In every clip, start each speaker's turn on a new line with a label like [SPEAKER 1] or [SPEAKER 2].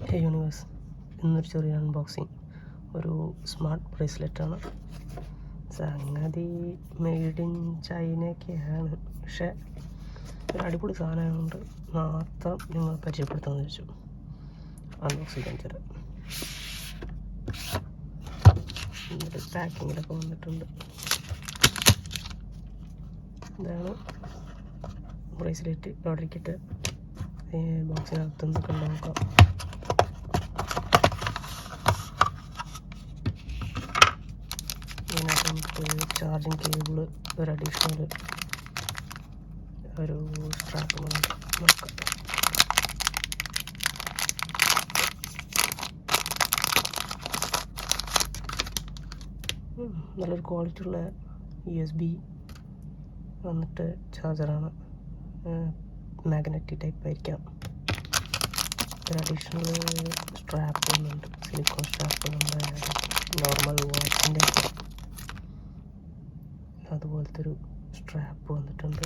[SPEAKER 1] ഹേ universe, ഇന്നൊരു ചെറിയ unboxing. ഒരു സ്മാർട്ട് ബ്രേസ്ലെറ്റാണ്. സംഗതി മെയ്ഡ് ഇൻ ചൈനയൊക്കെയാണ്, പക്ഷേ ഒരു അടിപൊളി സാധനമുണ്ട് മാത്രം നിങ്ങൾ പരിചയപ്പെടുത്താമെന്ന് വെച്ചു. അൺബോക്സിങ് കാണിച്ചു തരാം. എന്നിട്ട് പാക്കിങ്ങിലൊക്കെ വന്നിട്ടുണ്ട്. ഇതാണ് ബ്രേസ്ലെറ്റ്. ഓർഡറിക്കിട്ട് ബോക്സിനകത്ത് എന്തൊക്കെ നോക്കാം. ഇതിനകത്ത് നമുക്ക് ചാർജിങ് കേബിള്, ഒരു അഡീഷണൽ ഒരു സ്ട്രാപ്പ് നോക്കാം. നല്ലൊരു ക്വാളിറ്റി ഉള്ള USB വന്നിട്ട് ചാർജറാണ്. മാഗ്നറ്റിക് ടൈപ്പ് ആയിരിക്കാം. ഒരു അഡീഷണൽ സ്ട്രാപ്പ് വന്നുണ്ട്, സിലിക്കോൺ സ്ട്രാപ്പ്. നമ്മുടെ നോർമൽ വാച്ചിൻ്റെ അതുപോലത്തെ ഒരു സ്ട്രാപ്പ് വന്നിട്ടുണ്ട്.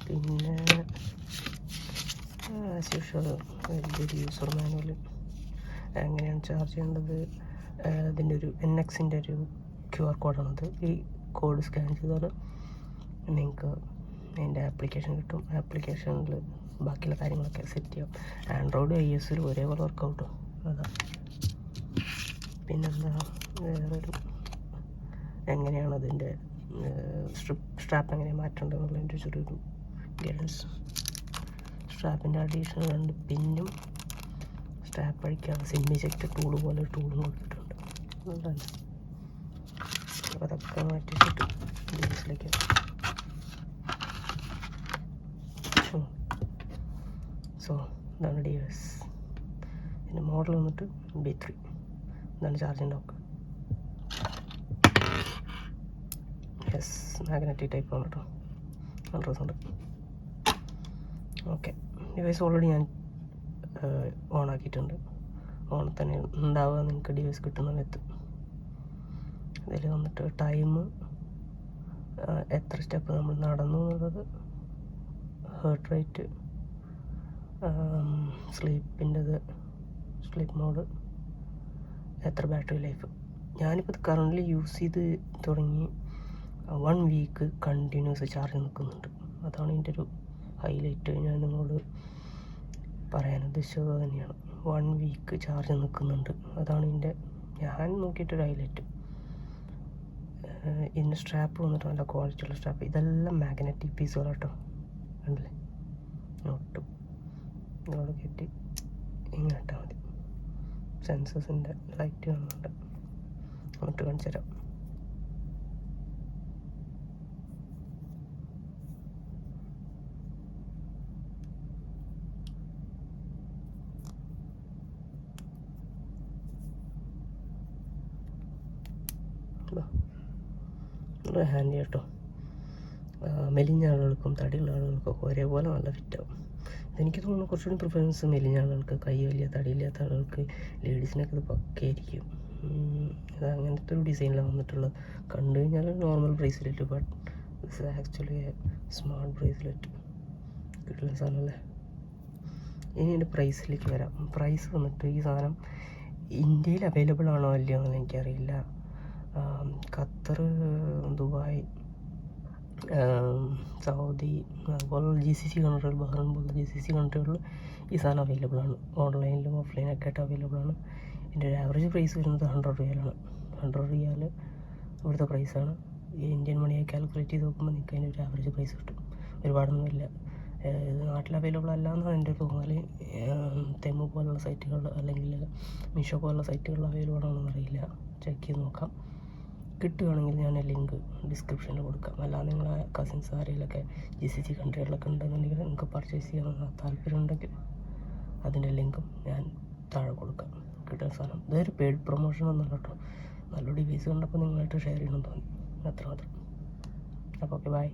[SPEAKER 1] പിന്നെ ആസ് യൂഷ്വൽ വലിയൊരു യൂസർ മാനുവൽ, എങ്ങനെയാണ് ചാർജ് ചെയ്യേണ്ടത്. ഇതിൻ്റെ ഒരു NXൻ്റെ ഒരു QR കോഡാണത്. ഈ കോഡ് സ്കാൻ ചെയ്താൽ നിങ്ങൾക്ക് അതിൻ്റെ ആപ്ലിക്കേഷൻ കിട്ടും. ആപ്ലിക്കേഷനിൽ ബാക്കിയുള്ള കാര്യങ്ങളൊക്കെ സെറ്റ് ചെയ്യാം. ആൻഡ്രോയിഡ് IS ഒരേപോലെ വർക്കൗട്ടോ അതാണ്. പിന്നെന്താ വേറൊരു എങ്ങനെയാണ് അതിൻ്റെ സ്ട്രാപ്പ് എങ്ങനെ മാറ്റേണ്ടതെന്നുള്ളതിൻ്റെ ചെറിയൊരു ഗൈഡൻസ്. സ്ട്രാപ്പിൻ്റെ അഡീഷണൽ 2 പിന്നും സ്ട്രാപ്പ് അഴിക്കാതെ സിം ഇജക്റ്റ് ടൂള് പോലെ ഒരു ടൂളും കൊടുത്തിട്ടുണ്ട്. അതൊക്കെ മാറ്റിയിട്ട് ഡിവൈസിലേക്ക് സോ ഇതാണ് ഡിവൈസ്. ഇതിൻ്റെ മോഡൽ വന്നിട്ട് B3. ഇതാണ് charging dock. Yes, magnetic type ആണ് കേട്ടോ. നല്ല രസമുണ്ട്. ഓക്കെ, ഡിവൈസ് ഓൾറെഡി ഞാൻ ഓണാക്കിയിട്ടുണ്ട്. ഓൺ തന്നെ ഉണ്ടാവുക നിങ്ങൾക്ക് ഡിവൈസ് കിട്ടുന്ന സമയത്ത്. ഇതിൽ വന്നിട്ട് ടൈം, എത്ര സ്റ്റെപ്പ് നമ്മൾ നടന്നു എന്നുള്ളത്, ഹേർട്ട് റേറ്റ്, സ്ലീപ്പിൻ്റെത്, സ്ലീപ്പ് മോഡ്, എത്ര ബാറ്ററി ലൈഫ്. ഞാനിപ്പോൾ ഇത് കറൻ്റ്ലി യൂസ് ചെയ്ത് തുടങ്ങി 1 വീക്ക് കണ്ടിന്യൂസ് ചാർജ് നിൽക്കുന്നുണ്ട്. അതാണ് ഇതിൻ്റെ ഒരു ഹൈലൈറ്റ്. ഞാൻ നിങ്ങളോട് പറയാൻ ഉദ്ദേശിച്ചത് തന്നെയാണ്. 1 വീക്ക് ചാർജ് നിൽക്കുന്നുണ്ട്. അതാണ് ഇതിൻ്റെ ഞാൻ നോക്കിയിട്ടൊരു ഹൈലൈറ്റ്. ഇതിൻ്റെ സ്ട്രാപ്പ് വന്നിട്ട് നല്ല ക്വാളിറ്റിയുള്ള സ്ട്രാപ്പ്. ഇതെല്ലാം മാഗ്നറ്റിക് പീസുകളാട്ടോ, കണ്ടില്ലേ? ഒട്ടും ഇതോടെ കെട്ടി ഇങ്ങനെ ഇട്ടാൽ മതി. സെൻസേഴ്സിൻ്റെ ലൈറ്റ് കാണുന്നുണ്ട്. അങ്ങോട്ട് കാണിച്ചു തരാം. ഹാൻഡി കേട്ടോ. മെലിഞ്ഞ ആളുകൾക്കും തടിയുള്ള ആളുകൾക്കൊക്കെ ഒരേപോലെ നല്ല ഫിറ്റാവും. എനിക്ക് തോന്നുന്നു കുറച്ചുകൂടി പ്രിഫറൻസ് മെലിഞ്ഞ ആളുകൾക്ക്, കൈ വലിയ തടിയില്ലാത്ത ആളുകൾക്ക്, ലേഡീസിനൊക്കെ ഇത് പക്കയായിരിക്കും. ഇത് അങ്ങനത്തെ ഒരു ഡിസൈനിലാണ് വന്നിട്ടുള്ളത്. കണ്ടു കഴിഞ്ഞാൽ normal bracelet, but this actually smart bracelet. കിട്ടുന്ന സാധനമല്ലേ. ഇനി എൻ്റെ പ്രൈസിലേക്ക് വരാം. പ്രൈസ് വന്നിട്ട് ഈ സാധനം ഇന്ത്യയിൽ അവൈലബിൾ ആണോ അല്ലയോ എന്ന് എനിക്കറിയില്ല. ഖത്തർ, ദുബായ്, സൗദി അതുപോലെ GCC കൺട്രികൾ, ബഹ്റൈൻ പോലുള്ള GCC കൺട്രികളിൽ ഈ സാധനം അവൈലബിൾ ആണ്. ഓൺലൈനിലും ഓഫ്ലൈനൊക്കെ ആയിട്ട് അവൈലബിൾ ആണ്. ഇതിൻ്റെ ഒരു ആവറേജ് പ്രൈസ് വരുന്നത് 100 റിയാലാണ്. 100 റിയാൽ ഇവിടുത്തെ പ്രൈസാണ്. ഈ ഇന്ത്യൻ മണിയായി കാൽക്കുലേറ്റ് ചെയ്ത് നോക്കുമ്പോൾ നിങ്ങൾക്ക് അതിൻ്റെ ഒരു ആവറേജ് പ്രൈസ് കിട്ടും. ഒരുപാടൊന്നുമില്ല. ഇത് നാട്ടിൽ അവൈലബിൾ അല്ല എന്നാണ് എൻ്റെ തോന്നൽ. തെമു പോലുള്ള സൈറ്റുകൾ അല്ലെങ്കിൽ മീഷോ പോലുള്ള സൈറ്റുകളിൽ അവൈലബിൾ ആണെന്ന് അറിയില്ല. ചെക്ക് ചെയ്ത് നോക്കാം. കിട്ടുകയാണെങ്കിൽ ഞാൻ ലിങ്ക് ഡിസ്ക്രിപ്ഷനിൽ കൊടുക്കാം. അല്ലാതെ നിങ്ങളെ കസിൻസ് ആരെങ്കിലൊക്കെ GCC കൺട്രികളിലൊക്കെ ഉണ്ടെന്നുണ്ടെങ്കിൽ നിങ്ങൾക്ക് പർച്ചേസ് ചെയ്യാൻ താല്പര്യം ഉണ്ടെങ്കിൽ അതിൻ്റെ ലിങ്കും ഞാൻ താഴെ കൊടുക്കാം. കിട്ടുന്ന സാധനം ഇതൊരു പെയ്ഡ് പ്രൊമോഷൻ ഒന്നുമല്ല കേട്ടോ. നല്ലൊരു ഡിവൈസ് കണ്ടപ്പോൾ നിങ്ങളായിട്ട് ഷെയർ ചെയ്യണമെന്ന് തോന്നി, അത്ര മാത്രം. അപ്പോൾ ഓക്കെ, ബൈ.